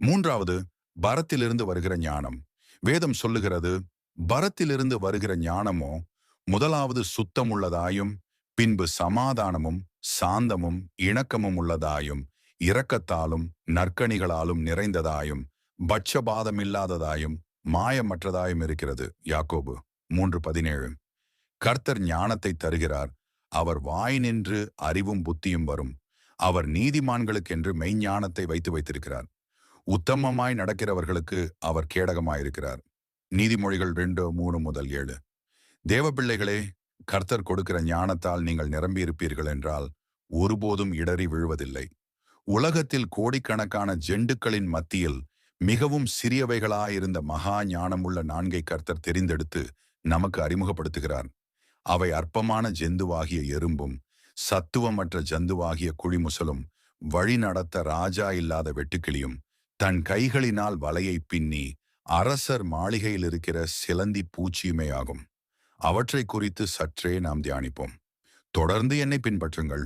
மூன்றாவது, பரத்திலிருந்து வருகிற ஞானம். வேதம் சொல்லுகிறது, பரத்திலிருந்து வருகிற ஞானமோ முதலாவது சுத்தமுள்ளதாயும், பின்பு சமாதானமும் சாந்தமும் இணக்கமும் உள்ளதாயும், இரக்கத்தாலும் நற்கனிகளாலும் நிறைந்ததாயும், பட்சபாதமில்லாததாயும் மாயமற்றதாயும் இருக்கிறது. யாக்கோபு 3:17. கர்த்தர் ஞானத்தை தருகிறார். அவர் வாய் நின்று அறிவும் புத்தியும் வரும். அவர் நீதிமான்களுக்கென்று மெய்ஞானத்தை வைத்திருக்கிறார். உத்தமமாய் நடக்கிறவர்களுக்கு அவர் கேடகமாயிருக்கிறார். நீதிமொழிகள் 2:3-7. தேவபிள்ளைகளே, கர்த்தர் கொடுக்கிற ஞானத்தால் நீங்கள் நிரம்பியிருப்பீர்கள் என்றால் ஒருபோதும் இடறி விழுவதில்லை. உலகத்தில் கோடிக்கணக்கான ஜெண்டுக்களின் மத்தியில் மிகவும் சிறியவைகளாயிருந்த மகா ஞானமுள்ள 4 கர்த்தர் தெரிந்தெடுத்து நமக்கு அறிமுகப்படுத்துகிறார். அவை அற்பமான ஜந்துவாகிய எறும்பும், சத்துவமற்ற ஜந்துவாகிய குழிமுசலும், வழி நடத்த ராஜா இல்லாத வெட்டுக்கிளியும், தன் கைகளினால் வலையை பின்னி அரசர் மாளிகையில் இருக்கிற சிலந்தி பூச்சியுமே ஆகும். அவற்றை குறித்து சற்றே நாம் தியானிப்போம். தொடர்ந்து என்னை பின்பற்றுங்கள்.